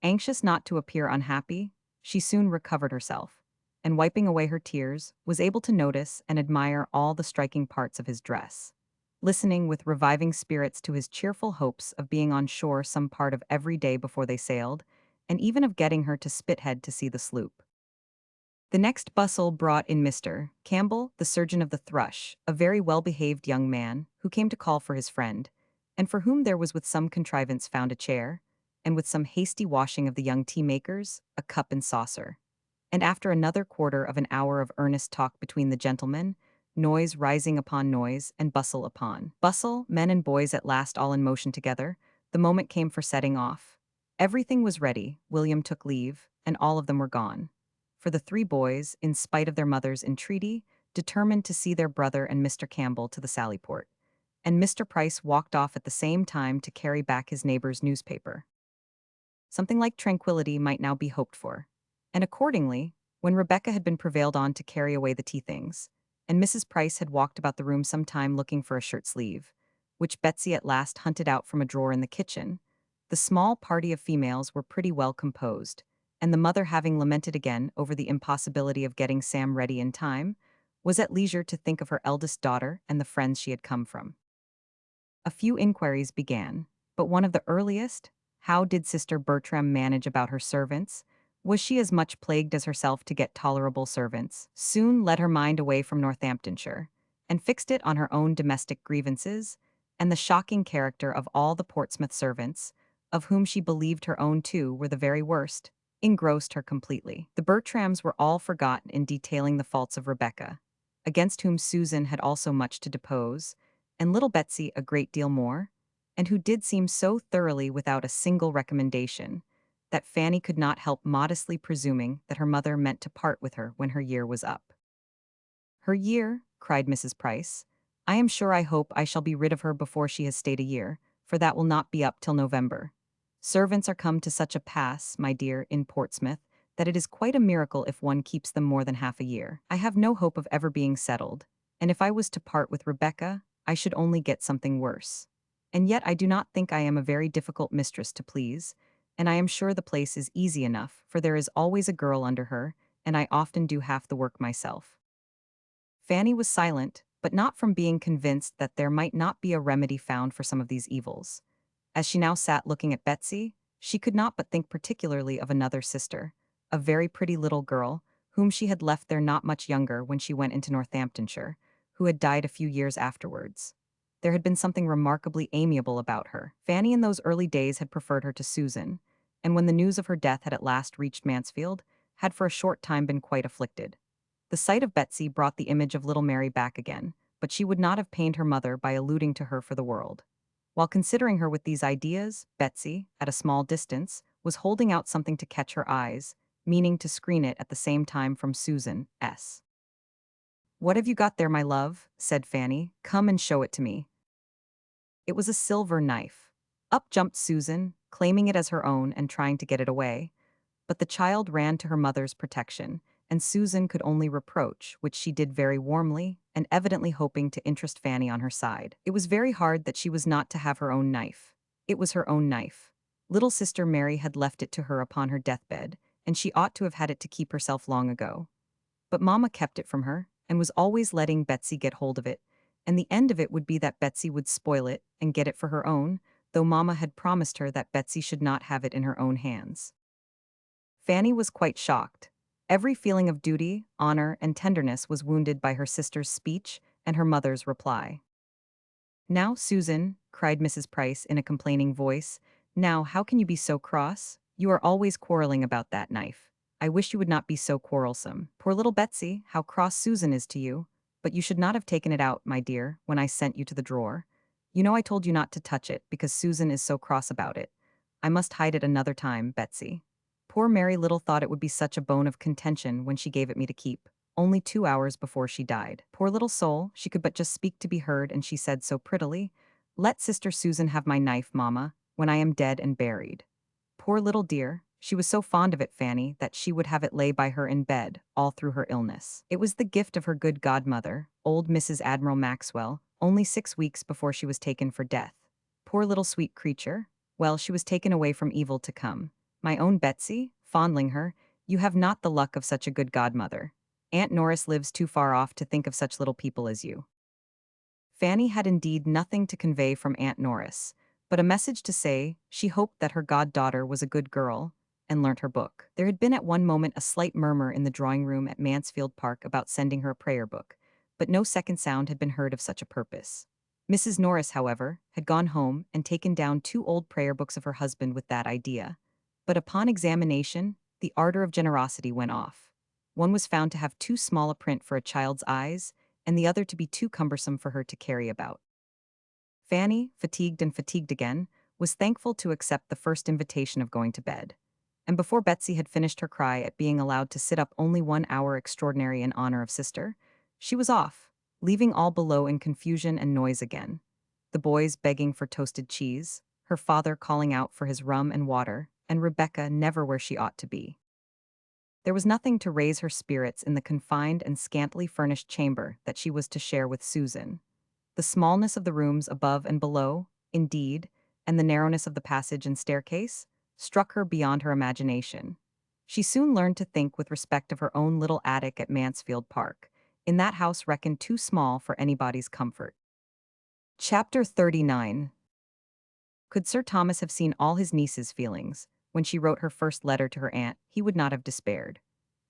Anxious not to appear unhappy, she soon recovered herself, and wiping away her tears, was able to notice and admire all the striking parts of his dress. Listening with reviving spirits to his cheerful hopes of being on shore some part of every day before they sailed, and even of getting her to Spithead to see the sloop. The next bustle brought in Mr. Campbell, the surgeon of the Thrush, a very well-behaved young man, who came to call for his friend, and for whom there was with some contrivance found a chair, and with some hasty washing of the young tea-makers, a cup and saucer. And after another quarter of an hour of earnest talk between the gentlemen, noise rising upon noise, and bustle upon bustle, men and boys at last all in motion together, the moment came for setting off. Everything was ready, William took leave, and all of them were gone. For the three boys, in spite of their mother's entreaty, determined to see their brother and Mr. Campbell to the Sallyport, and Mr. Price walked off at the same time to carry back his neighbor's newspaper. Something like tranquillity might now be hoped for. And accordingly, when Rebecca had been prevailed on to carry away the tea things, and Mrs. Price had walked about the room some time looking for a shirt sleeve, which Betsy at last hunted out from a drawer in the kitchen, the small party of females were pretty well composed, and the mother, having lamented again over the impossibility of getting Sam ready in time, was at leisure to think of her eldest daughter and the friends she had come from. A few inquiries began, but one of the earliest, how did Sister Bertram manage about her servants? Was she as much plagued as herself to get tolerable servants? Soon led her mind away from Northamptonshire, and fixed it on her own domestic grievances, and the shocking character of all the Portsmouth servants, of whom she believed her own two were the very worst, engrossed her completely. The Bertrams were all forgotten in detailing the faults of Rebecca, against whom Susan had also much to depose, and little Betsy a great deal more, and who did seem so thoroughly without a single recommendation, that Fanny could not help modestly presuming that her mother meant to part with her when her year was up. "Her year?" cried Mrs. Price. "I am sure I hope I shall be rid of her before she has stayed a year, for that will not be up till November. Servants are come to such a pass, my dear, in Portsmouth, that it is quite a miracle if one keeps them more than half a year. I have no hope of ever being settled, and if I was to part with Rebecca, I should only get something worse. And yet I do not think I am a very difficult mistress to please, and I am sure the place is easy enough, for there is always a girl under her, and I often do half the work myself." Fanny was silent, but not from being convinced that there might not be a remedy found for some of these evils. As she now sat looking at Betsy, she could not but think particularly of another sister, a very pretty little girl, whom she had left there not much younger when she went into Northamptonshire, who had died a few years afterwards. There had been something remarkably amiable about her. Fanny in those early days had preferred her to Susan, and when the news of her death had at last reached Mansfield, had for a short time been quite afflicted. The sight of Betsy brought the image of little Mary back again, but she would not have pained her mother by alluding to her for the world. While considering her with these ideas, Betsy, at a small distance, was holding out something to catch her eyes, meaning to screen it at the same time from Susan S. "What have you got there, my love?" said Fanny. "Come and show it to me." It was a silver knife. Up jumped Susan, claiming it as her own and trying to get it away, but the child ran to her mother's protection, and Susan could only reproach, which she did very warmly, and evidently hoping to interest Fanny on her side. It was very hard that she was not to have her own knife. It was her own knife. Little sister Mary had left it to her upon her deathbed, and she ought to have had it to keep herself long ago. But Mamma kept it from her, and was always letting Betsy get hold of it, and the end of it would be that Betsy would spoil it and get it for her own, though Mamma had promised her that Betsy should not have it in her own hands. Fanny was quite shocked. Every feeling of duty, honor, and tenderness was wounded by her sister's speech and her mother's reply. "Now, Susan," cried Mrs. Price in a complaining voice, "now how can you be so cross? You are always quarreling about that knife. I wish you would not be so quarrelsome. Poor little Betsy, how cross Susan is to you. But you should not have taken it out, my dear, when I sent you to the drawer. You know I told you not to touch it, because Susan is so cross about it. I must hide it another time, Betsy. Poor Mary little thought it would be such a bone of contention when she gave it me to keep, only 2 hours before she died. Poor little soul, she could but just speak to be heard, and she said so prettily, 'Let Sister Susan have my knife, Mamma, when I am dead and buried.' Poor little dear, she was so fond of it, Fanny, that she would have it lay by her in bed, all through her illness. It was the gift of her good godmother, old Mrs. Admiral Maxwell, only 6 weeks before she was taken for death. Poor little sweet creature. Well, she was taken away from evil to come, "My own Betsy?" fondling her. "You have not the luck of such a good godmother. Aunt Norris lives too far off to think of such little people as you." Fanny had indeed nothing to convey from Aunt Norris, but a message to say she hoped that her goddaughter was a good girl and learnt her book. There had been at one moment a slight murmur in the drawing room at Mansfield Park about sending her a prayer book, but no second sound had been heard of such a purpose. Mrs. Norris, however, had gone home and taken down two old prayer books of her husband with that idea. But upon examination, the ardor of generosity went off. One was found to have too small a print for a child's eyes, and the other to be too cumbersome for her to carry about. Fanny, fatigued and fatigued again, was thankful to accept the first invitation of going to bed. And before Betsy had finished her cry at being allowed to sit up only 1 hour extraordinary in honor of sister, she was off, leaving all below in confusion and noise again. The boys begging for toasted cheese, her father calling out for his rum and water, and Rebecca never where she ought to be. There was nothing to raise her spirits in the confined and scantily furnished chamber that she was to share with Susan. The smallness of the rooms above and below, indeed, and the narrowness of the passage and staircase, struck her beyond her imagination. She soon learned to think with respect of her own little attic at Mansfield Park, in that house reckoned too small for anybody's comfort. Chapter 39. Could Sir Thomas have seen all his niece's feelings, when she wrote her first letter to her aunt, he would not have despaired.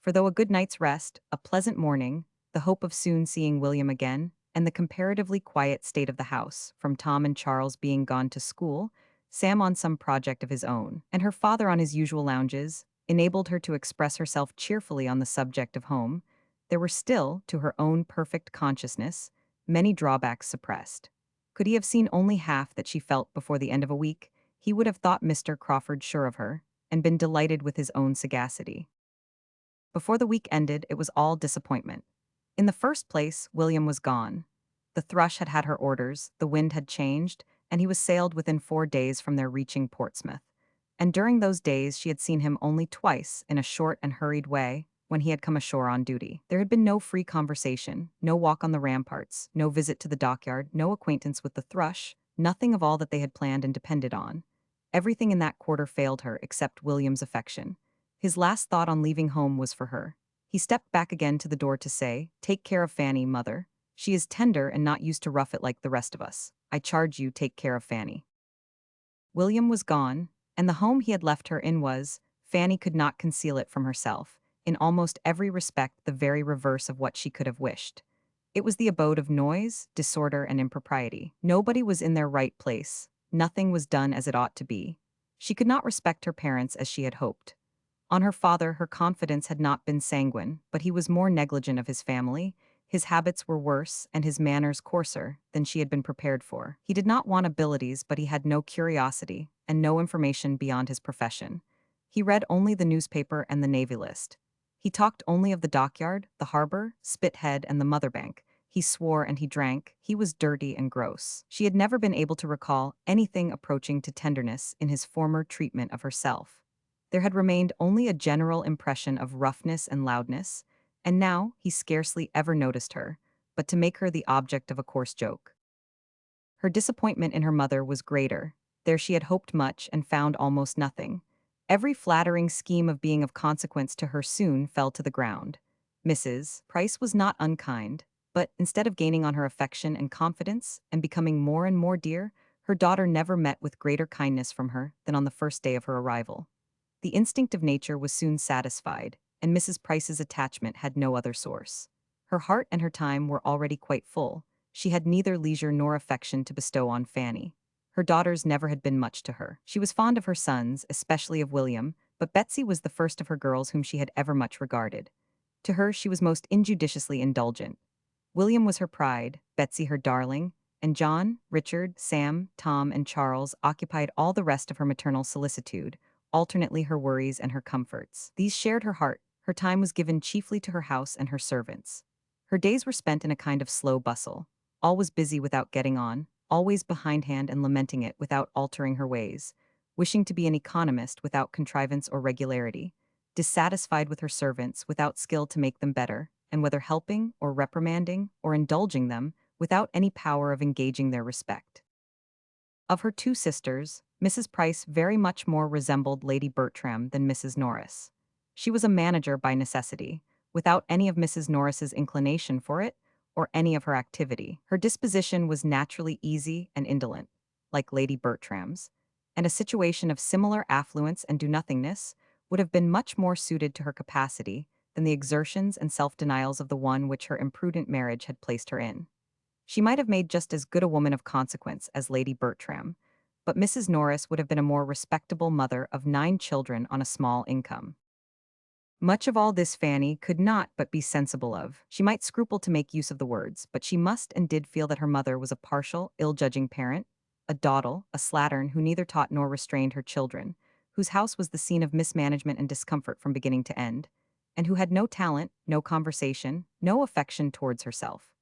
For though a good night's rest, a pleasant morning, the hope of soon seeing William again, and the comparatively quiet state of the house, from Tom and Charles being gone to school, Sam on some project of his own, and her father on his usual lounges, enabled her to express herself cheerfully on the subject of home, there were still, to her own perfect consciousness, many drawbacks suppressed. Could he have seen only half that she felt before the end of a week, he would have thought Mr. Crawford sure of her, and been delighted with his own sagacity. Before the week ended, it was all disappointment. In the first place, William was gone. The Thrush had had her orders, the wind had changed, and he was sailed within 4 days from their reaching Portsmouth. And during those days she had seen him only twice, in a short and hurried way, when he had come ashore on duty. There had been no free conversation, no walk on the ramparts, no visit to the dockyard, no acquaintance with the Thrush, nothing of all that they had planned and depended on. Everything in that quarter failed her except William's affection. His last thought on leaving home was for her. He stepped back again to the door to say, "Take care of Fanny, mother. She is tender and not used to rough it like the rest of us. I charge you, take care of Fanny." William was gone, and the home he had left her in was, Fanny could not conceal it from herself, in almost every respect the very reverse of what she could have wished. It was the abode of noise, disorder, and impropriety. Nobody was in their right place. Nothing was done as it ought to be. She could not respect her parents as she had hoped. On her father, her confidence had not been sanguine, but he was more negligent of his family. His habits were worse, and his manners coarser, than she had been prepared for. He did not want abilities, but he had no curiosity, and no information beyond his profession. He read only the newspaper and the Navy List. He talked only of the dockyard, the harbor, Spithead, and the Mother Bank. He swore and he drank. He was dirty and gross. She had never been able to recall anything approaching to tenderness in his former treatment of herself. There had remained only a general impression of roughness and loudness, and now he scarcely ever noticed her, but to make her the object of a coarse joke. Her disappointment in her mother was greater. There she had hoped much and found almost nothing. Every flattering scheme of being of consequence to her soon fell to the ground. Mrs. Price was not unkind, but instead of gaining on her affection and confidence and becoming more and more dear, her daughter never met with greater kindness from her than on the first day of her arrival. The instinct of nature was soon satisfied, and Mrs. Price's attachment had no other source. Her heart and her time were already quite full. She had neither leisure nor affection to bestow on Fanny. Her daughters never had been much to her. She was fond of her sons, especially of William, but Betsy was the first of her girls whom she had ever much regarded. To her she was most injudiciously indulgent. William was her pride, Betsy her darling, and John, Richard, Sam, Tom, and Charles occupied all the rest of her maternal solicitude, alternately her worries and her comforts. These shared her heart. Her time was given chiefly to her house and her servants. Her days were spent in a kind of slow bustle. Always busy without getting on, always behindhand and lamenting it without altering her ways, wishing to be an economist without contrivance or regularity, dissatisfied with her servants without skill to make them better, and whether helping or reprimanding or indulging them, without any power of engaging their respect. Of her two sisters, Mrs. Price very much more resembled Lady Bertram than Mrs. Norris. She was a manager by necessity, without any of Mrs. Norris's inclination for it, or any of her activity. Her disposition was naturally easy and indolent, like Lady Bertram's, and a situation of similar affluence and do-nothingness would have been much more suited to her capacity than the exertions and self-denials of the one which her imprudent marriage had placed her in. She might have made just as good a woman of consequence as Lady Bertram, but Mrs. Norris would have been a more respectable mother of 9 children on a small income. Much of all this Fanny could not but be sensible of. She might scruple to make use of the words, but she must and did feel that her mother was a partial, ill-judging parent, a dawdle, a slattern who neither taught nor restrained her children, whose house was the scene of mismanagement and discomfort from beginning to end, and who had no talent, no conversation, no affection towards herself,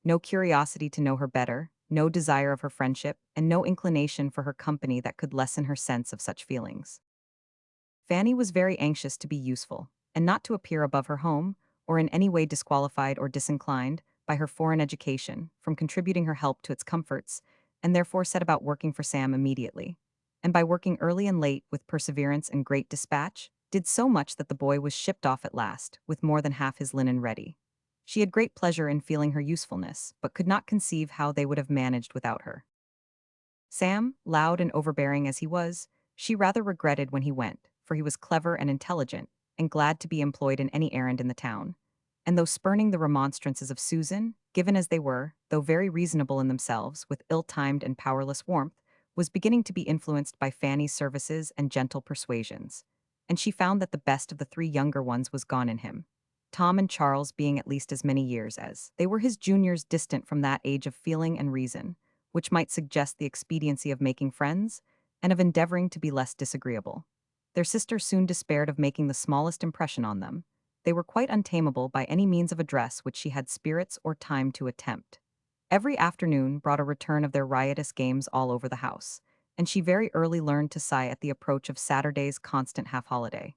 no curiosity to know her better, no desire of her friendship, and no inclination for her company that could lessen her sense of such feelings. Fanny was very anxious to be useful, and not to appear above her home, or in any way disqualified or disinclined, by her foreign education, from contributing her help to its comforts, and therefore set about working for Sam immediately. And by working early and late with perseverance and great dispatch, did so much that the boy was shipped off at last, with more than half his linen ready. She had great pleasure in feeling her usefulness, but could not conceive how they would have managed without her. Sam, loud and overbearing as he was, she rather regretted when he went, for he was clever and intelligent, and glad to be employed in any errand in the town. And though spurning the remonstrances of Susan, given as they were, though very reasonable in themselves, with ill-timed and powerless warmth, was beginning to be influenced by Fanny's services and gentle persuasions. And she found that the best of the 3 younger ones was gone in him. Tom and Charles being at least as many years as they were his juniors, distant from that age of feeling and reason, which might suggest the expediency of making friends, and of endeavoring to be less disagreeable. Their sister soon despaired of making the smallest impression on them. They were quite untamable by any means of address which she had spirits or time to attempt. Every afternoon brought a return of their riotous games all over the house, and she very early learned to sigh at the approach of Saturday's constant half-holiday.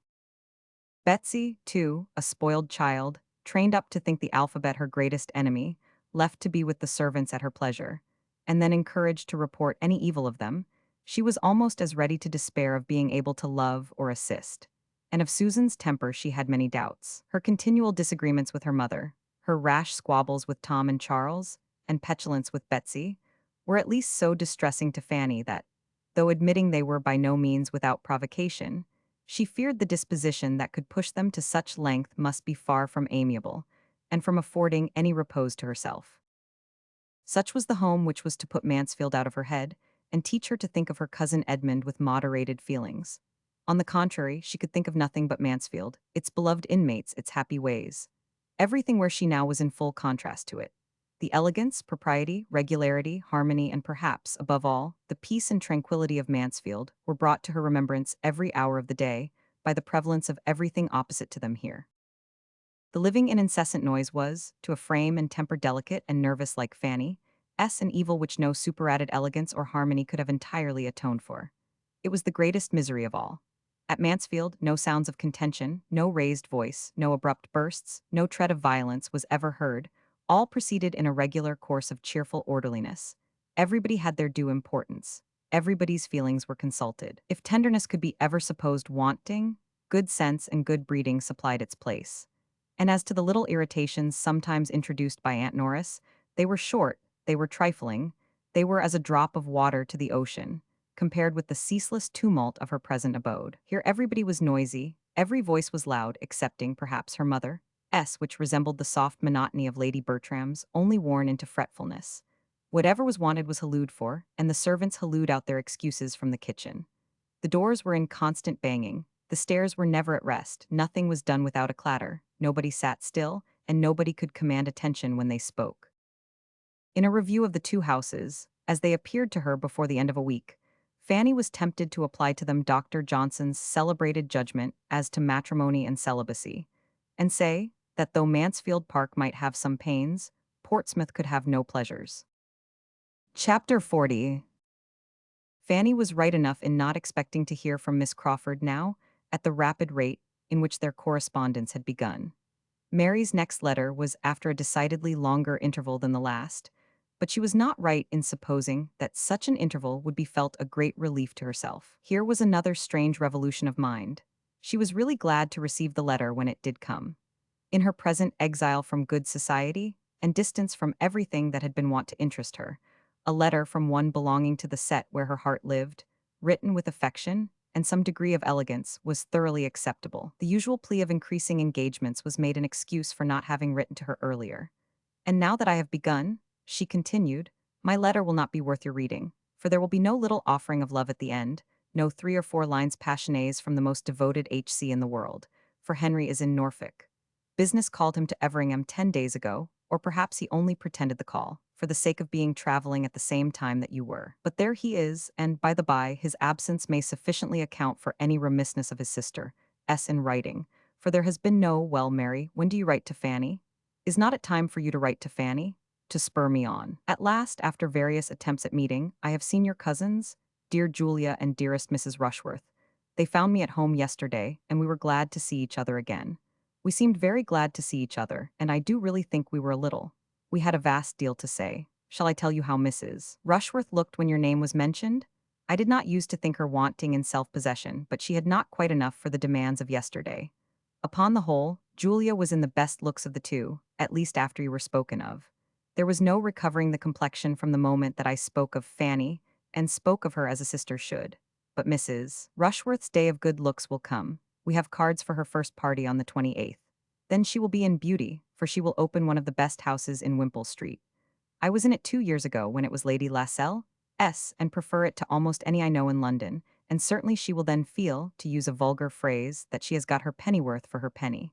Betsy, too, a spoiled child, trained up to think the alphabet her greatest enemy, left to be with the servants at her pleasure, and then encouraged to report any evil of them, she was almost as ready to despair of being able to love or assist. And of Susan's temper she had many doubts. Her continual disagreements with her mother, her rash squabbles with Tom and Charles, and petulance with Betsy, were at least so distressing to Fanny that, though admitting they were by no means without provocation, she feared the disposition that could push them to such length must be far from amiable, and from affording any repose to herself. Such was the home which was to put Mansfield out of her head, and teach her to think of her cousin Edmund with moderated feelings. On the contrary, she could think of nothing but Mansfield, its beloved inmates, its happy ways. Everything where she now was in full contrast to it. The elegance, propriety, regularity, harmony, and perhaps, above all, the peace and tranquility of Mansfield were brought to her remembrance every hour of the day by the prevalence of everything opposite to them here. The living in incessant noise was, to a frame and temper delicate and nervous like Fanny, an evil which no superadded elegance or harmony could have entirely atoned for. It was the greatest misery of all. At Mansfield, no sounds of contention, no raised voice, no abrupt bursts, no tread of violence was ever heard. All proceeded in a regular course of cheerful orderliness. Everybody had their due importance. Everybody's feelings were consulted. If tenderness could be ever supposed wanting, good sense and good breeding supplied its place. And as to the little irritations sometimes introduced by Aunt Norris, they were short, they were trifling, they were as a drop of water to the ocean, compared with the ceaseless tumult of her present abode. Here everybody was noisy, every voice was loud, excepting, perhaps, her mother, which resembled the soft monotony of Lady Bertram's, only worn into fretfulness. Whatever was wanted was hallooed for, and the servants hallooed out their excuses from the kitchen. The doors were in constant banging, the stairs were never at rest, nothing was done without a clatter, nobody sat still, and nobody could command attention when they spoke. In a review of the 2 houses, as they appeared to her before the end of a week, Fanny was tempted to apply to them Dr. Johnson's celebrated judgment as to matrimony and celibacy, and say that though Mansfield Park might have some pains, Portsmouth could have no pleasures. Chapter 40. Fanny was right enough in not expecting to hear from Miss Crawford now, at the rapid rate in which their correspondence had begun. Mary's next letter was after a decidedly longer interval than the last, But she was not right in supposing that such an interval would be felt a great relief to herself. Here was another strange revolution of mind. She was really glad to receive the letter when it did come. In her present exile from good society, and distance from everything that had been wont to interest her, a letter from one belonging to the set where her heart lived, written with affection and some degree of elegance, was thoroughly acceptable. The usual plea of increasing engagements was made an excuse for not having written to her earlier. And now that I have begun, she continued, my letter will not be worth your reading, for there will be no little offering of love at the end, no 3 or 4 lines passionés from the most devoted HC in the world, for Henry is in Norfolk. Business called him to Everingham 10 days ago, or perhaps he only pretended the call, for the sake of being traveling at the same time that you were. But there he is, and, by the by, his absence may sufficiently account for any remissness of his sister, S. in writing, for there has been no, well, Mary, when do you write to Fanny? Is not it time for you to write to Fanny? To spur me on. At last, after various attempts at meeting, I have seen your cousins, dear Julia and dearest Mrs. Rushworth. They found me at home yesterday, and we were glad to see each other again. We seemed very glad to see each other, and I do really think we were a little. We had a vast deal to say. Shall I tell you how Mrs. Rushworth looked when your name was mentioned? I did not use to think her wanting in self-possession, but she had not quite enough for the demands of yesterday. Upon the whole, Julia was in the best looks of the two, at least after you were spoken of. There was no recovering the complexion from the moment that I spoke of Fanny, and spoke of her as a sister should. But Mrs. Rushworth's day of good looks will come. We have cards for her first party on the 28th. Then she will be in beauty, for she will open one of the best houses in Wimpole Street. I was in it 2 years ago when it was Lady Lascelles, and prefer it to almost any I know in London, and certainly she will then feel, to use a vulgar phrase, that she has got her pennyworth for her penny.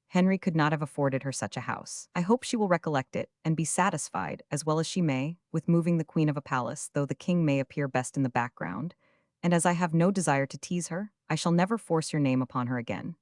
Henry could not have afforded her such a house. I hope she will recollect it, and be satisfied, as well as she may, with moving the queen of a palace, though the king may appear best in the background, and as I have no desire to tease her, I shall never force your name upon her again.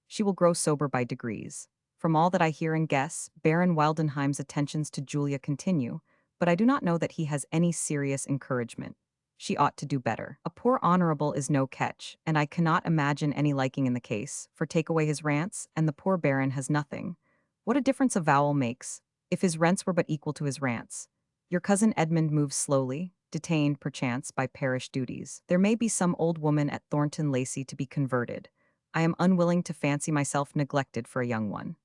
She will grow sober by degrees. From all that I hear and guess, Baron Wildenheim's attentions to Julia continue, but I do not know that he has any serious encouragement. She ought to do better. A poor honorable is no catch, and I cannot imagine any liking in the case, for take away his rants, and the poor baron has nothing. What a difference a vowel makes, if his rents were but equal to his rants. Your cousin Edmund moves slowly, detained, perchance, by parish duties. There may be some old woman at Thornton Lacey to be converted. I am unwilling to fancy myself neglected for a young one.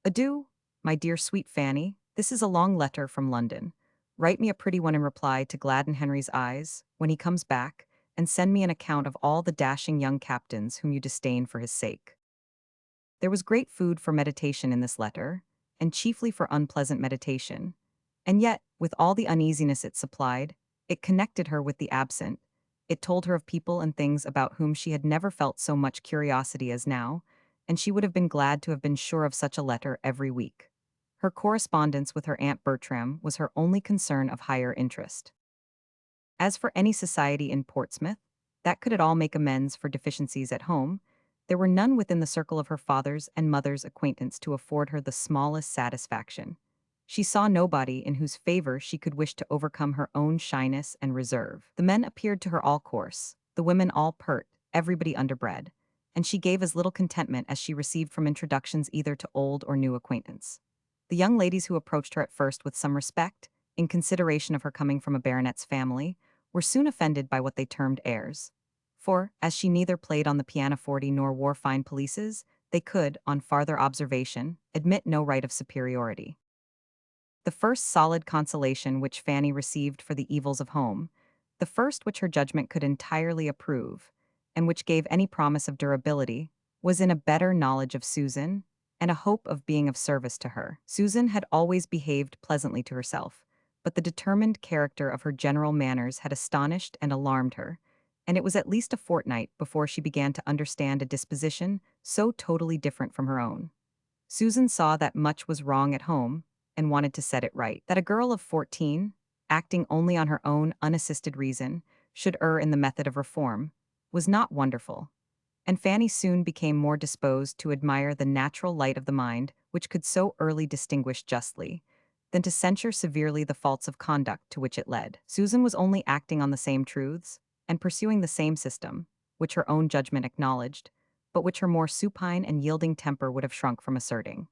Adieu, my dear sweet Fanny. This is a long letter from London. Write me a pretty one in reply to gladden Henry's eyes when he comes back, and send me an account of all the dashing young captains whom you disdain for his sake. There was great food for meditation in this letter, and chiefly for unpleasant meditation. And yet, with all the uneasiness it supplied, it connected her with the absent. It told her of people and things about whom she had never felt so much curiosity as now, and she would have been glad to have been sure of such a letter every week. Her correspondence with her Aunt Bertram was her only concern of higher interest. As for any society in Portsmouth, that could at all make amends for deficiencies at home, there were none within the circle of her father's and mother's acquaintance to afford her the smallest satisfaction. She saw nobody in whose favor she could wish to overcome her own shyness and reserve. The men appeared to her all coarse, the women all pert, everybody underbred, and she gave as little contentment as she received from introductions either to old or new acquaintance. The young ladies who approached her at first with some respect, in consideration of her coming from a baronet's family, were soon offended by what they termed airs. For, as she neither played on the pianoforte nor wore fine pelisses, they could, on farther observation, admit no right of superiority. The first solid consolation which Fanny received for the evils of home, the first which her judgment could entirely approve, and which gave any promise of durability, was in a better knowledge of Susan, and a hope of being of service to her. Susan had always behaved pleasantly to herself, but the determined character of her general manners had astonished and alarmed her, and it was at least a fortnight before she began to understand a disposition so totally different from her own. Susan saw that much was wrong at home, and wanted to set it right. That a girl of 14, acting only on her own unassisted reason, should err in the method of reform, was not wonderful, and Fanny soon became more disposed to admire the natural light of the mind which could so early distinguish justly, than to censure severely the faults of conduct to which it led. Susan was only acting on the same truths, and pursuing the same system, which her own judgment acknowledged, but which her more supine and yielding temper would have shrunk from asserting.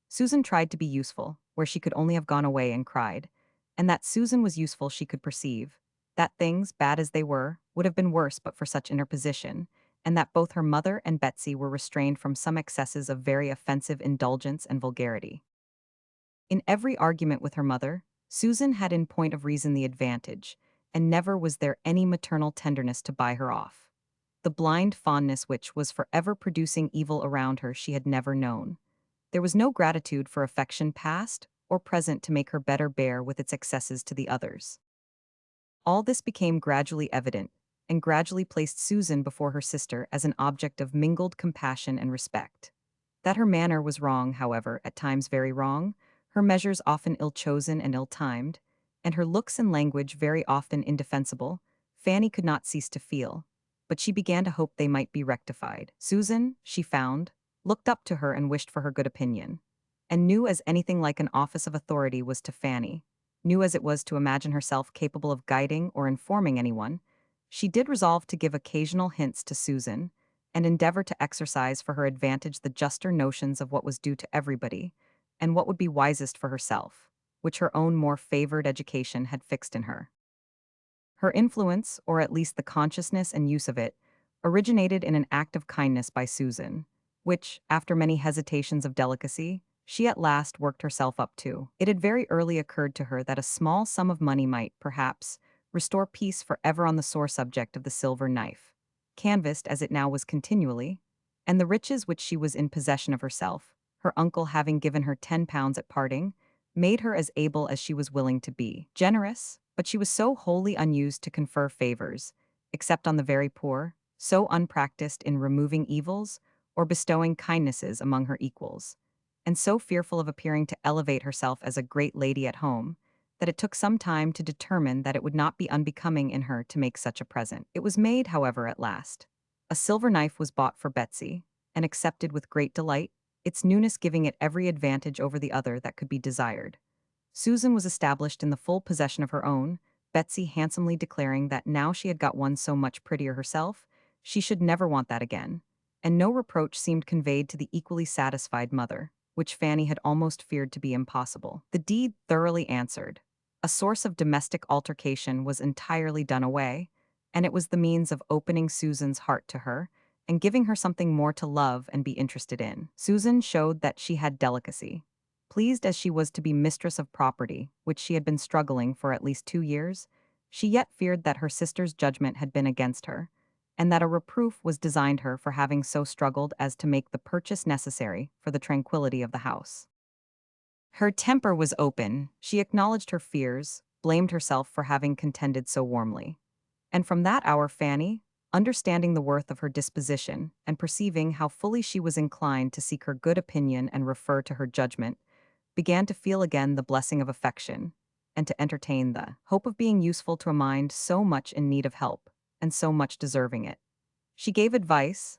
Susan tried to be useful, where she could only have gone away and cried, and that Susan was useful she could perceive, that things, bad as they were, would have been worse but for such interposition, and that both her mother and Betsy were restrained from some excesses of very offensive indulgence and vulgarity. In every argument with her mother, Susan had in point of reason the advantage, and never was there any maternal tenderness to buy her off. The blind fondness which was forever producing evil around her she had never known. There was no gratitude for affection past or present to make her better bear with its excesses to the others. All this became gradually evident, and gradually placed Susan before her sister as an object of mingled compassion and respect. That her manner was wrong, however, at times very wrong, her measures often ill-chosen and ill-timed, and her looks and language very often indefensible, Fanny could not cease to feel, but she began to hope they might be rectified. Susan, she found, looked up to her and wished for her good opinion, and knew as anything like an office of authority was to Fanny, knew as it was to imagine herself capable of guiding or informing anyone, she did resolve to give occasional hints to Susan, and endeavor to exercise for her advantage the juster notions of what was due to everybody, and what would be wisest for herself, which her own more favored education had fixed in her. Her influence, or at least the consciousness and use of it, originated in an act of kindness by Susan, which, after many hesitations of delicacy, she at last worked herself up to. It had very early occurred to her that a small sum of money might, perhaps, restore peace forever on the sore subject of the silver knife, canvassed as it now was continually, and the riches which she was in possession of herself, her uncle having given her £10 at parting, made her as able as she was willing to be. Generous, but she was so wholly unused to confer favors, except on the very poor, so unpracticed in removing evils or bestowing kindnesses among her equals, and so fearful of appearing to elevate herself as a great lady at home, that it took some time to determine that it would not be unbecoming in her to make such a present. It was made, however, at last. A silver knife was bought for Betsy, and accepted with great delight, its newness giving it every advantage over the other that could be desired. Susan was established in the full possession of her own, Betsy handsomely declaring that now she had got one so much prettier herself, she should never want that again, and no reproach seemed conveyed to the equally satisfied mother, which Fanny had almost feared to be impossible. The deed thoroughly answered. A source of domestic altercation was entirely done away, and it was the means of opening Susan's heart to her, and giving her something more to love and be interested in. Susan showed that she had delicacy. Pleased as she was to be mistress of property, which she had been struggling for at least 2 years, she yet feared that her sister's judgment had been against her, and that a reproof was designed her for having so struggled as to make the purchase necessary for the tranquillity of the house. Her temper was open, she acknowledged her fears, blamed herself for having contended so warmly. And from that hour Fanny, understanding the worth of her disposition, and perceiving how fully she was inclined to seek her good opinion and refer to her judgment, began to feel again the blessing of affection, and to entertain the hope of being useful to a mind so much in need of help, and so much deserving it. She gave advice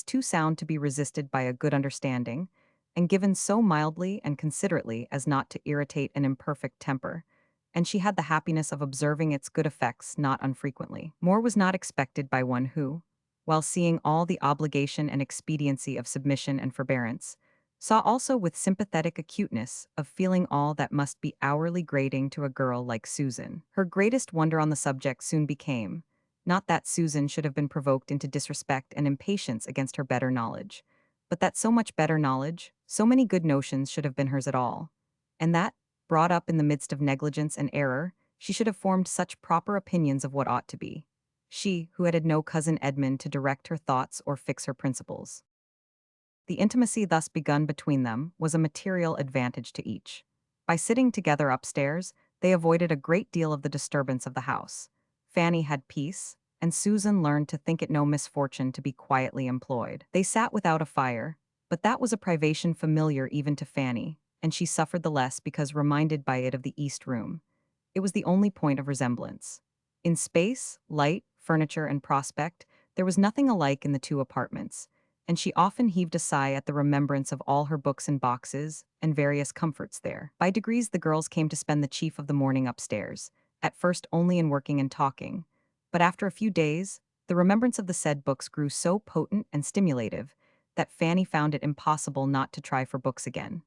too sound to be resisted by a good understanding, and given so mildly and considerately as not to irritate an imperfect temper, and she had the happiness of observing its good effects not unfrequently. More was not expected by one who, while seeing all the obligation and expediency of submission and forbearance, saw also with sympathetic acuteness of feeling all that must be hourly grating to a girl like Susan. Her greatest wonder on the subject soon became, not that Susan should have been provoked into disrespect and impatience against her better knowledge, but that so much better knowledge, so many good notions should have been hers at all, and that, brought up in the midst of negligence and error, she should have formed such proper opinions of what ought to be. She, who had no cousin Edmund to direct her thoughts or fix her principles. The intimacy thus begun between them was a material advantage to each. By sitting together upstairs, they avoided a great deal of the disturbance of the house. Fanny had peace, and Susan learned to think it no misfortune to be quietly employed. They sat without a fire, but that was a privation familiar even to Fanny, and she suffered the less because reminded by it of the east room. It was the only point of resemblance. In space, light, furniture, and prospect, there was nothing alike in the two apartments, and she often heaved a sigh at the remembrance of all her books and boxes, and various comforts there. By degrees the girls came to spend the chief of the morning upstairs, at first only in working and talking, but after a few days, the remembrance of the said books grew so potent and stimulative that Fanny found it impossible not to try for books again.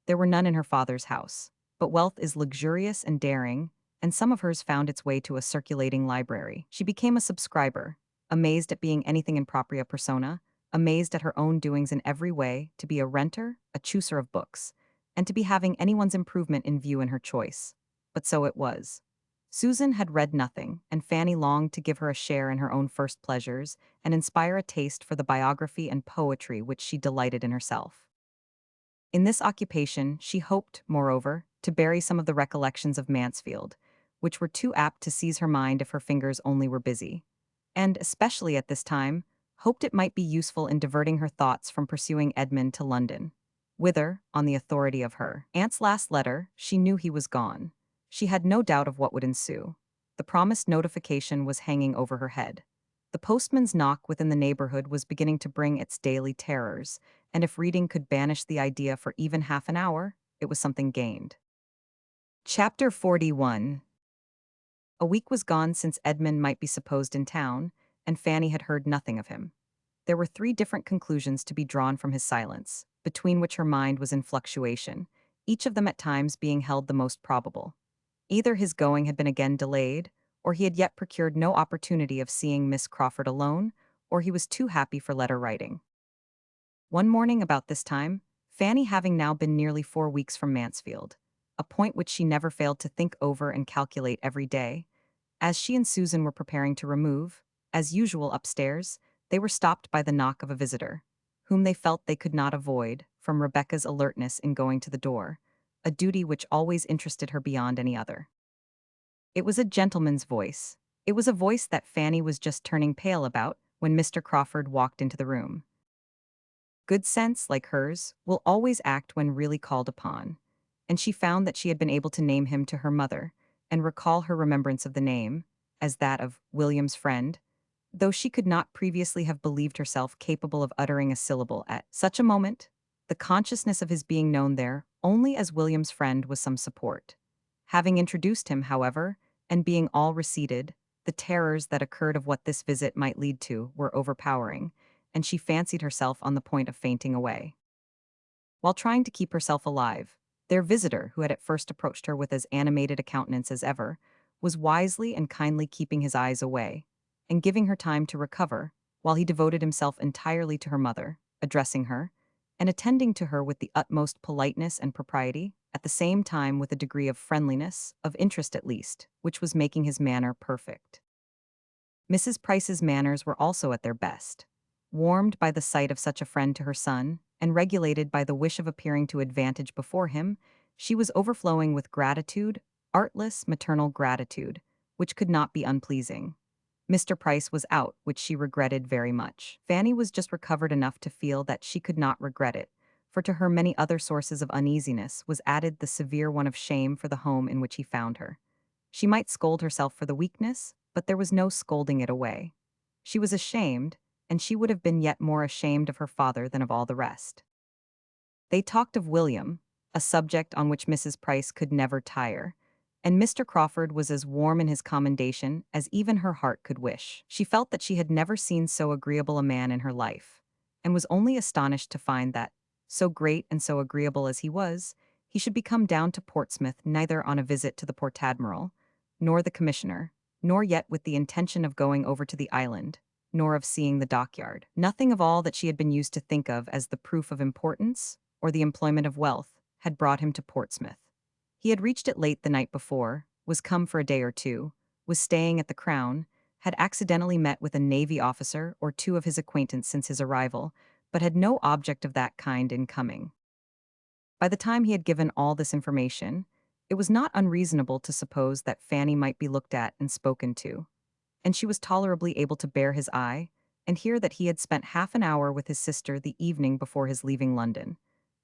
There were none in her father's house. but wealth is luxurious and daring, and some of hers found its way to a circulating library. She became a subscriber, amazed at being anything in propria persona, amazed at her own doings in every way, to be a renter, a chooser of books, and to be having anyone's improvement in view in her choice. But so it was. Susan had read nothing, and Fanny longed to give her a share in her own first pleasures and inspire a taste for the biography and poetry which she delighted in herself. In this occupation, she hoped, moreover, to bury some of the recollections of Mansfield, which were too apt to seize her mind if her fingers only were busy, and, especially at this time, hoped it might be useful in diverting her thoughts from pursuing Edmund to London, whither, on the authority of her aunt's last letter, she knew he was gone. She had no doubt of what would ensue. The promised notification was hanging over her head. The postman's knock within the neighborhood was beginning to bring its daily terrors, and if reading could banish the idea for even half an hour, it was something gained. Chapter 41. A week was gone since Edmund might be supposed in town, and Fanny had heard nothing of him. There were three different conclusions to be drawn from his silence, between which her mind was in fluctuation, each of them at times being held the most probable. Either his going had been again delayed, or he had yet procured no opportunity of seeing Miss Crawford alone, or he was too happy for letter writing. One morning about this time, Fanny having now been nearly 4 weeks from Mansfield, a point which she never failed to think over and calculate every day, as she and Susan were preparing to remove, as usual upstairs, they were stopped by the knock of a visitor, whom they felt they could not avoid, from Rebecca's alertness in going to the door, a duty which always interested her beyond any other. It was a gentleman's voice. It was a voice that Fanny was just turning pale about when Mr. Crawford walked into the room. Good sense, like hers, will always act when really called upon, and she found that she had been able to name him to her mother, and recall her remembrance of the name, as that of William's friend, though she could not previously have believed herself capable of uttering a syllable at such a moment. The consciousness of his being known there only as William's friend was some support. Having introduced him, however, and being all receded, the terrors that occurred of what this visit might lead to were overpowering, and she fancied herself on the point of fainting away. While trying to keep herself alive, their visitor, who had at first approached her with as animated a countenance as ever, was wisely and kindly keeping his eyes away, and giving her time to recover, while he devoted himself entirely to her mother, addressing her, and attending to her with the utmost politeness and propriety, at the same time with a degree of friendliness, of interest at least, which was making his manner perfect. Mrs. Price's manners were also at their best. Warmed by the sight of such a friend to her son, and regulated by the wish of appearing to advantage before him, she was overflowing with gratitude, artless maternal gratitude, which could not be unpleasing. Mr. Price was out, which she regretted very much. Fanny was just recovered enough to feel that she could not regret it, for to her many other sources of uneasiness was added the severe one of shame for the home in which he found her. She might scold herself for the weakness, but there was no scolding it away. She was ashamed, and she would have been yet more ashamed of her father than of all the rest. They talked of William, a subject on which Mrs. Price could never tire, and Mr. Crawford was as warm in his commendation as even her heart could wish. She felt that she had never seen so agreeable a man in her life, and was only astonished to find that, so great and so agreeable as he was, he should be come down to Portsmouth neither on a visit to the Port Admiral, nor the Commissioner, nor yet with the intention of going over to the island, nor of seeing the dockyard. Nothing of all that she had been used to think of as the proof of importance, or the employment of wealth, had brought him to Portsmouth. He had reached it late the night before, was come for a day or two, was staying at the Crown, had accidentally met with a navy officer or two of his acquaintance since his arrival, but had no object of that kind in coming. By the time he had given all this information, it was not unreasonable to suppose that Fanny might be looked at and spoken to, and she was tolerably able to bear his eye, and hear that he had spent half an hour with his sister the evening before his leaving London,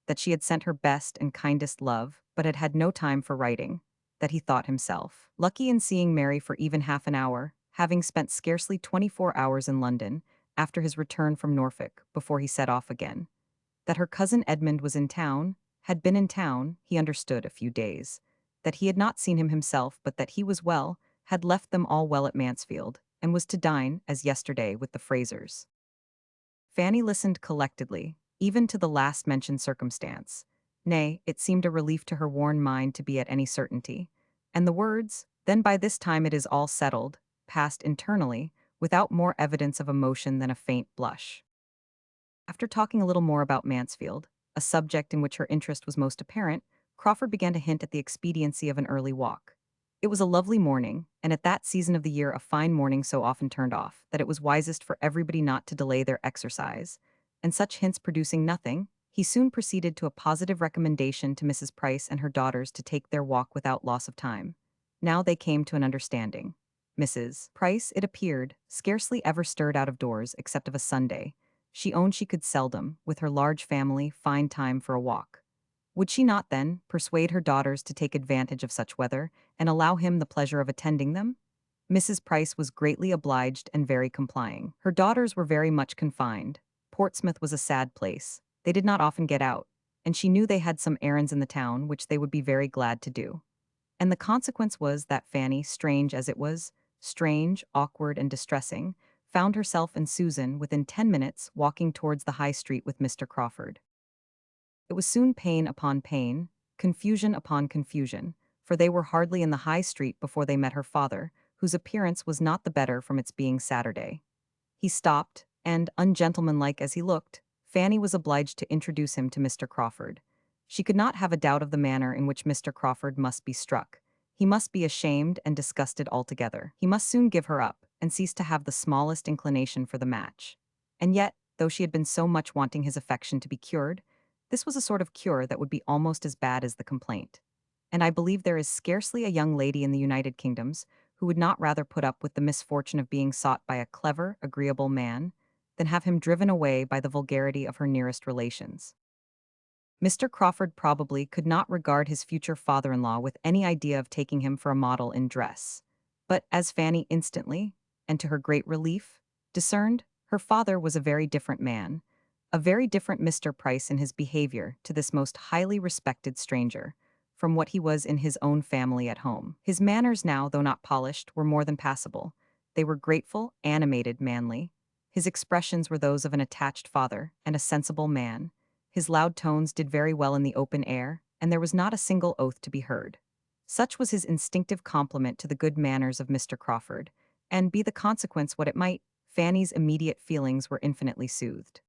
that she had sent her best and kindest love, but had had no time for writing, that he thought himself lucky in seeing Mary for even half an hour, having spent scarcely 24 hours in London, after his return from Norfolk, before he set off again, that her cousin Edmund was in town, had been in town, he understood, a few days, that he had not seen him himself, but that he was well, had left them all well at Mansfield, and was to dine, as yesterday, with the Frasers. Fanny listened collectedly, even to the last mentioned circumstance, Nay, it seemed a relief to her worn mind to be at any certainty. And the words, "Then by this time it is all settled," passed internally, without more evidence of emotion than a faint blush. After talking a little more about Mansfield, a subject in which her interest was most apparent, Crawford began to hint at the expediency of an early walk. It was a lovely morning, and at that season of the year a fine morning so often turned off, that it was wisest for everybody not to delay their exercise. And such hints producing nothing, he soon proceeded to a positive recommendation to Mrs. Price and her daughters to take their walk without loss of time. Now they came to an understanding. Mrs. Price, it appeared, scarcely ever stirred out of doors except of a Sunday. She owned she could seldom, with her large family, find time for a walk. Would she not, then, persuade her daughters to take advantage of such weather, and allow him the pleasure of attending them? Mrs. Price was greatly obliged and very complying. Her daughters were very much confined. Portsmouth was a sad place. They did not often get out, and she knew they had some errands in the town which they would be very glad to do. And the consequence was that Fanny, strange as it was, strange, awkward, and distressing, found herself and Susan within 10 minutes walking towards the High Street with Mr. Crawford. It was soon pain upon pain, confusion upon confusion, for they were hardly in the High Street before they met her father, whose appearance was not the better from its being Saturday. He stopped, and, ungentlemanlike as he looked, Fanny was obliged to introduce him to Mr. Crawford. She could not have a doubt of the manner in which Mr. Crawford must be struck. He must be ashamed and disgusted altogether. He must soon give her up, and cease to have the smallest inclination for the match. And yet, though she had been so much wanting his affection to be cured, this was a sort of cure that would be almost as bad as the complaint. And I believe there is scarcely a young lady in the United Kingdoms who would not rather put up with the misfortune of being sought by a clever, agreeable man, than have him driven away by the vulgarity of her nearest relations. Mr. Crawford probably could not regard his future father-in-law with any idea of taking him for a model in dress. But as Fanny instantly, and to her great relief, discerned, her father was a very different man, a very different Mr. Price in his behavior to this most highly respected stranger, from what he was in his own family at home. His manners now, though not polished, were more than passable. They were grateful, animated, manly. His expressions were those of an attached father and a sensible man. His loud tones did very well in the open air, and there was not a single oath to be heard. Such was his instinctive compliment to the good manners of Mr. Crawford, and be the consequence what it might, Fanny's immediate feelings were infinitely soothed.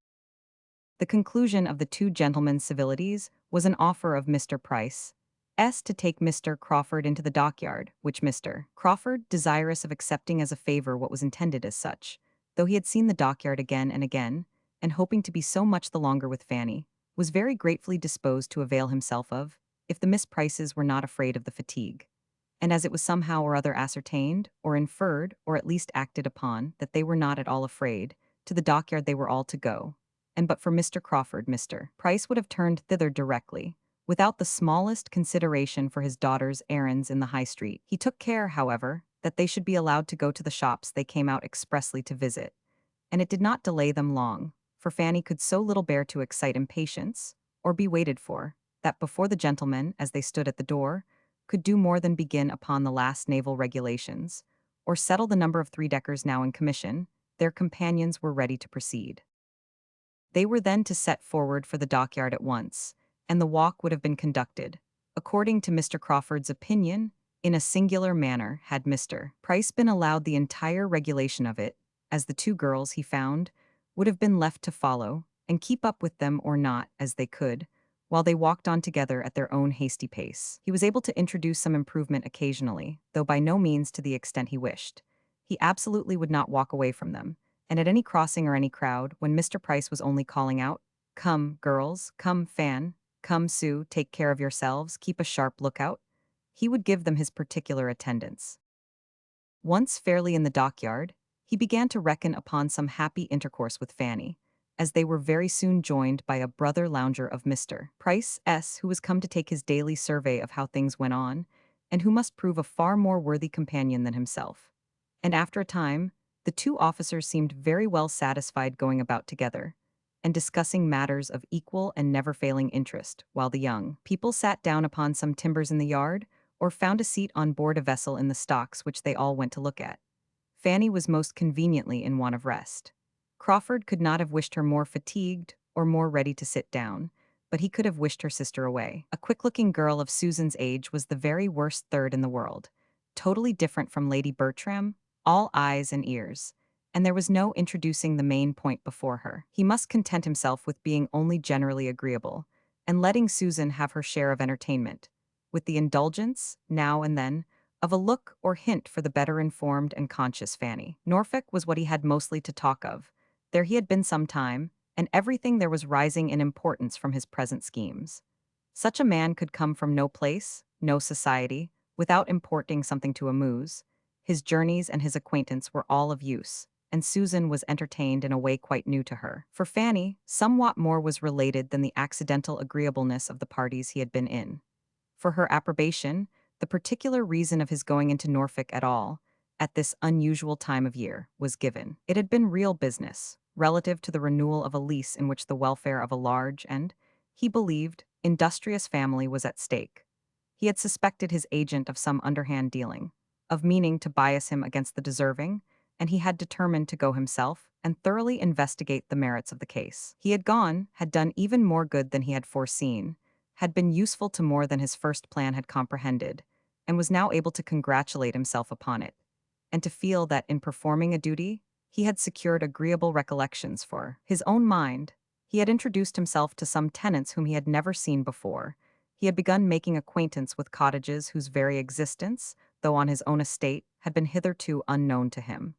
The conclusion of the two gentlemen's civilities was an offer of Mr. Price to take Mr. Crawford into the dockyard, which Mr. Crawford, desirous of accepting as a favor what was intended as such, though he had seen the dockyard again and again, and hoping to be so much the longer with Fanny, was very gratefully disposed to avail himself of, if the Miss Prices were not afraid of the fatigue. And as it was somehow or other ascertained, or inferred, or at least acted upon, that they were not at all afraid, to the dockyard they were all to go, and but for Mr. Crawford, Mr. Price would have turned thither directly, without the smallest consideration for his daughter's errands in the High Street. He took care, however, that they should be allowed to go to the shops they came out expressly to visit, and it did not delay them long, for Fanny could so little bear to excite impatience, or be waited for, that before the gentlemen, as they stood at the door, could do more than begin upon the last naval regulations, or settle the number of three-deckers now in commission, their companions were ready to proceed. They were then to set forward for the dockyard at once, and the walk would have been conducted, according to Mr. Crawford's opinion, in a singular manner had Mr. Price been allowed the entire regulation of it, as the two girls, he found, would have been left to follow, and keep up with them or not, as they could, while they walked on together at their own hasty pace. He was able to introduce some improvement occasionally, though by no means to the extent he wished. He absolutely would not walk away from them, and at any crossing or any crowd, when Mr. Price was only calling out, "Come, girls, come, Fan, come, Sue, take care of yourselves, keep a sharp lookout," he would give them his particular attendance. Once fairly in the dockyard, he began to reckon upon some happy intercourse with Fanny, as they were very soon joined by a brother lounger of Mr. Price, who was come to take his daily survey of how things went on, and who must prove a far more worthy companion than himself. And after a time, the two officers seemed very well satisfied going about together, and discussing matters of equal and never-failing interest, while the young people sat down upon some timbers in the yard, or found a seat on board a vessel in the stocks which they all went to look at. Fanny was most conveniently in want of rest. Crawford could not have wished her more fatigued or more ready to sit down, but he could have wished her sister away. A quick-looking girl of Susan's age was the very worst third in the world. Totally different from Lady Bertram, all eyes and ears. And there was no introducing the main point before her. He must content himself with being only generally agreeable, and letting Susan have her share of entertainment, with the indulgence, now and then, of a look or hint for the better informed and conscious Fanny. Norfolk was what he had mostly to talk of. There he had been some time, and everything there was rising in importance from his present schemes. Such a man could come from no place, no society, without importing something to amuse. His journeys and his acquaintance were all of use, and Susan was entertained in a way quite new to her. For Fanny, somewhat more was related than the accidental agreeableness of the parties he had been in. For her approbation, the particular reason of his going into Norfolk at all, at this unusual time of year, was given. It had been real business, relative to the renewal of a lease in which the welfare of a large and, he believed, industrious family was at stake. He had suspected his agent of some underhand dealing, of meaning to bias him against the deserving, and he had determined to go himself and thoroughly investigate the merits of the case. He had gone, had done even more good than he had foreseen, had been useful to more than his first plan had comprehended, and was now able to congratulate himself upon it, and to feel that in performing a duty, he had secured agreeable recollections for his own mind. He had introduced himself to some tenants whom he had never seen before. He had begun making acquaintance with cottages whose very existence, though on his own estate, had been hitherto unknown to him.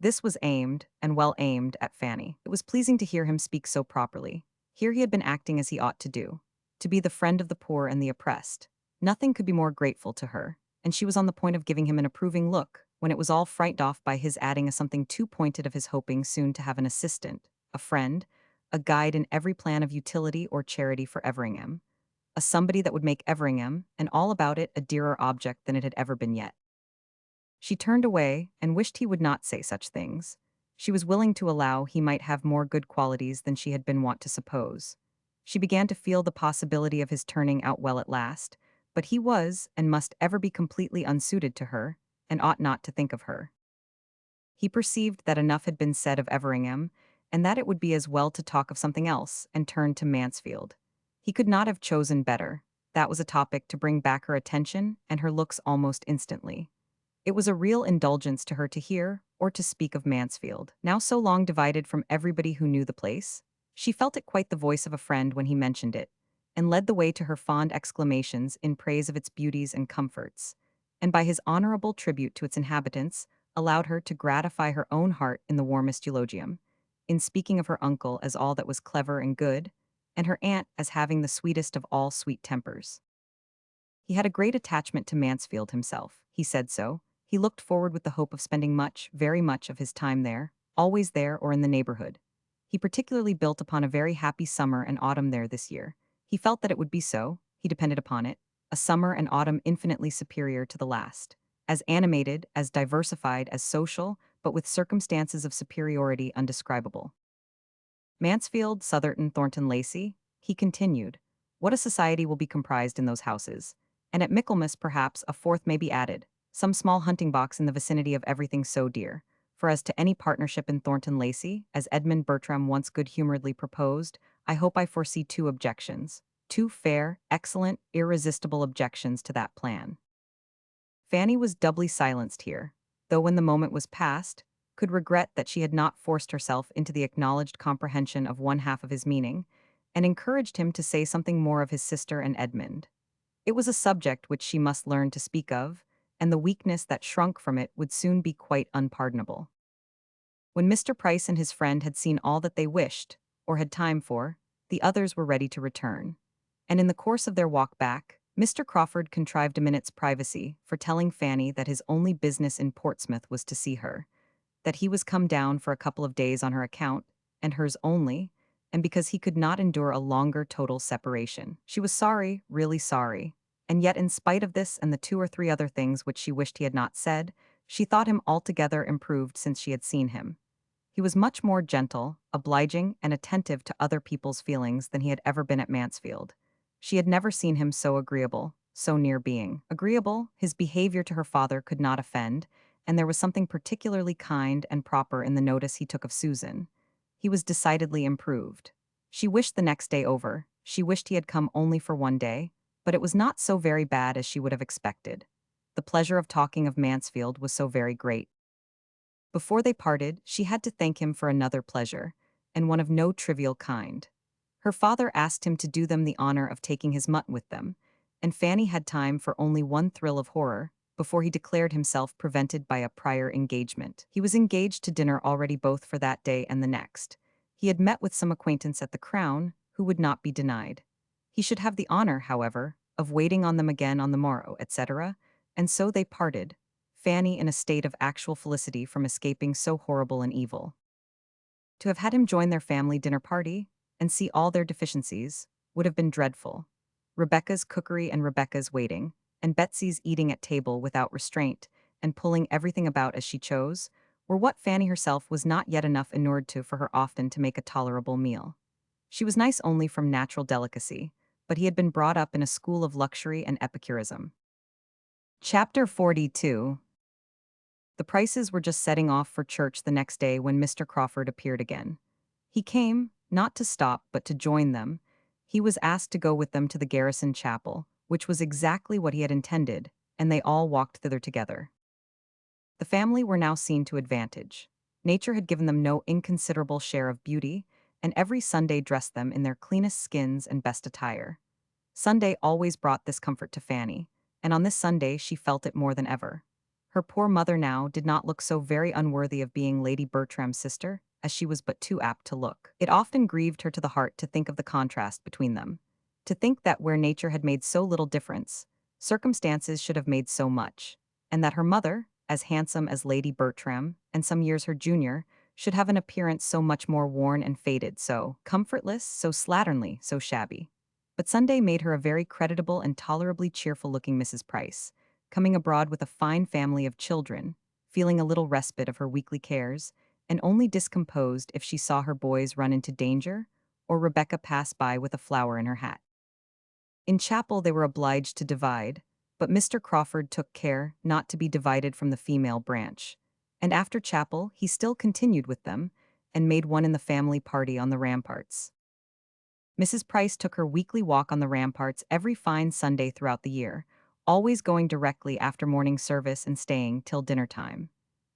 This was aimed, and well aimed, at Fanny. It was pleasing to hear him speak so properly. Here he had been acting as he ought to do, to be the friend of the poor and the oppressed. Nothing could be more grateful to her, and she was on the point of giving him an approving look, when it was all frightened off by his adding a something too pointed of his hoping soon to have an assistant, a friend, a guide in every plan of utility or charity for Everingham, a somebody that would make Everingham, and all about it, a dearer object than it had ever been yet. She turned away and wished he would not say such things. She was willing to allow he might have more good qualities than she had been wont to suppose. She began to feel the possibility of his turning out well at last, but he was and must ever be completely unsuited to her, and ought not to think of her. He perceived that enough had been said of Everingham, and that it would be as well to talk of something else, and turned to Mansfield. He could not have chosen better. That was a topic to bring back her attention and her looks almost instantly. It was a real indulgence to her to hear or to speak of Mansfield, now so long divided from everybody who knew the place. She felt it quite the voice of a friend when he mentioned it, and led the way to her fond exclamations in praise of its beauties and comforts, and by his honorable tribute to its inhabitants, allowed her to gratify her own heart in the warmest eulogium, in speaking of her uncle as all that was clever and good, and her aunt as having the sweetest of all sweet tempers. He had a great attachment to Mansfield himself. He said so. He looked forward with the hope of spending much, very much of his time there, always there or in the neighborhood. He particularly built upon a very happy summer and autumn there this year. He felt that it would be so, he depended upon it, a summer and autumn infinitely superior to the last, as animated, as diversified, as social, but with circumstances of superiority undescribable. Mansfield, Southerton, Thornton Lacey, he continued, what a society will be comprised in those houses, and at Michaelmas perhaps a fourth may be added, some small hunting box in the vicinity of everything so dear. For as to any partnership in Thornton Lacey, as Edmund Bertram once good-humoredly proposed, I hope I foresee two objections, two fair, excellent, irresistible objections to that plan. Fanny was doubly silenced here, though when the moment was past, could regret that she had not forced herself into the acknowledged comprehension of one half of his meaning, and encouraged him to say something more of his sister and Edmund. It was a subject which she must learn to speak of, and the weakness that shrunk from it would soon be quite unpardonable. When Mr. Price and his friend had seen all that they wished, or had time for, the others were ready to return. And in the course of their walk back, Mr. Crawford contrived a minute's privacy for telling Fanny that his only business in Portsmouth was to see her, that he was come down for a couple of days on her account, and hers only, and because he could not endure a longer total separation. She was sorry, really sorry, and yet in spite of this and the two or three other things which she wished he had not said, she thought him altogether improved since she had seen him. He was much more gentle, obliging, and attentive to other people's feelings than he had ever been at Mansfield. She had never seen him so agreeable, so near being agreeable. His behavior to her father could not offend, and there was something particularly kind and proper in the notice he took of Susan. He was decidedly improved. She wished the next day over, She wished he had come only for one day, but it was not so very bad as she would have expected. The pleasure of talking of Mansfield was so very great. Before they parted, she had to thank him for another pleasure, and one of no trivial kind. Her father asked him to do them the honor of taking his mutt with them, and Fanny had time for only one thrill of horror before he declared himself prevented by a prior engagement. He was engaged to dinner already both for that day and the next. He had met with some acquaintance at the Crown, who would not be denied. He should have the honor, however, of waiting on them again on the morrow, etc., and so they parted, Fanny in a state of actual felicity from escaping so horrible an evil. To have had him join their family dinner party, and see all their deficiencies, would have been dreadful. Rebecca's cookery and Rebecca's waiting, and Betsy's eating at table without restraint, and pulling everything about as she chose, were what Fanny herself was not yet enough inured to for her often to make a tolerable meal. She was nice only from natural delicacy, but he had been brought up in a school of luxury and epicurism. Chapter 42. The Prices were just setting off for church the next day when Mr. Crawford appeared again. He came, not to stop, but to join them. He was asked to go with them to the garrison chapel, which was exactly what he had intended, and they all walked thither together. The family were now seen to advantage. Nature had given them no inconsiderable share of beauty, and every Sunday dressed them in their cleanest skins and best attire. Sunday always brought this comfort to Fanny, and on this Sunday she felt it more than ever. Her poor mother now did not look so very unworthy of being Lady Bertram's sister, as she was but too apt to look. It often grieved her to the heart to think of the contrast between them. To think that where nature had made so little difference, circumstances should have made so much, and that her mother, as handsome as Lady Bertram, and some years her junior, should have an appearance so much more worn and faded, so comfortless, so slatternly, so shabby. But Sunday made her a very creditable and tolerably cheerful-looking Mrs. Price, coming abroad with a fine family of children, feeling a little respite of her weekly cares, and only discomposed if she saw her boys run into danger, or Rebecca pass by with a flower in her hat. In chapel they were obliged to divide, but Mr. Crawford took care not to be divided from the female branch, and after chapel he still continued with them, and made one in the family party on the ramparts. Mrs. Price took her weekly walk on the ramparts every fine Sunday throughout the year, always going directly after morning service and staying till dinner time.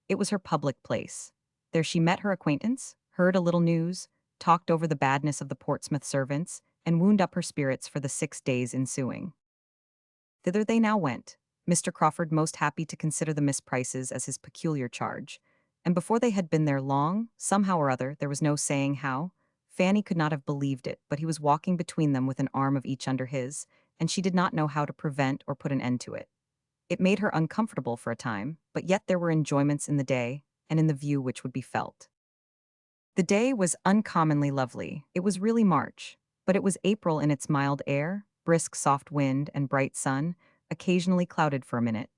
It was her public place. There she met her acquaintance, heard a little news, talked over the badness of the Portsmouth servants, and wound up her spirits for the 6 days ensuing. Thither they now went, Mr. Crawford most happy to consider the Miss Prices as his peculiar charge, and before they had been there long, somehow or other, there was no saying how, Fanny could not have believed it, but he was walking between them with an arm of each under his, and she did not know how to prevent or put an end to it. It made her uncomfortable for a time, but yet there were enjoyments in the day, and in the view which would be felt. The day was uncommonly lovely. It was really March, but it was April in its mild air, brisk soft wind and bright sun, occasionally clouded for a minute,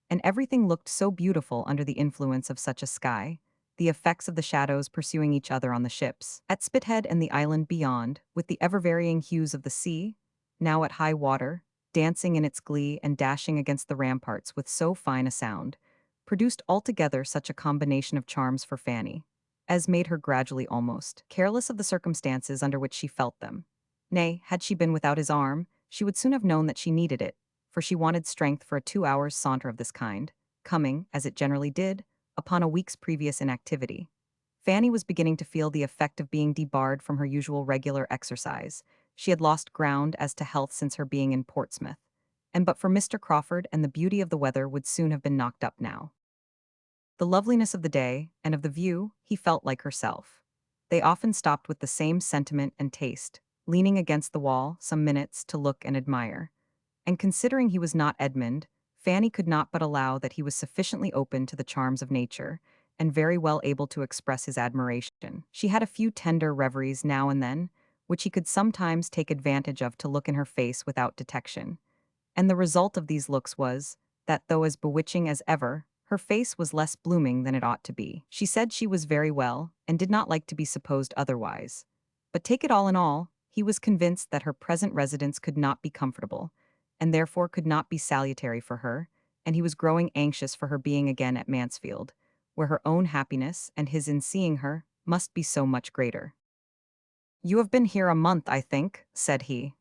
and everything looked so beautiful under the influence of such a sky, the effects of the shadows pursuing each other on the ships, at Spithead and the island beyond, with the ever-varying hues of the sea, now at high water, dancing in its glee and dashing against the ramparts with so fine a sound, produced altogether such a combination of charms for Fanny, as made her gradually almost careless of the circumstances under which she felt them. Nay, had she been without his arm, she would soon have known that she needed it, for she wanted strength for a 2 hours' saunter of this kind, coming, as it generally did, upon a week's previous inactivity. Fanny was beginning to feel the effect of being debarred from her usual regular exercise. She had lost ground as to health since her being in Portsmouth, and but for Mr. Crawford and the beauty of the weather would soon have been knocked up now. The loveliness of the day, and of the view, he felt like herself. They often stopped with the same sentiment and taste, leaning against the wall some minutes to look and admire. And considering he was not Edmund, Fanny could not but allow that he was sufficiently open to the charms of nature, and very well able to express his admiration. She had a few tender reveries now and then, which he could sometimes take advantage of to look in her face without detection. And the result of these looks was, that though as bewitching as ever, her face was less blooming than it ought to be. She said she was very well, and did not like to be supposed otherwise. But take it all in all, he was convinced that her present residence could not be comfortable, and therefore could not be salutary for her, and he was growing anxious for her being again at Mansfield, where her own happiness, and his in seeing her, must be so much greater. You have been here a month, I think, said he.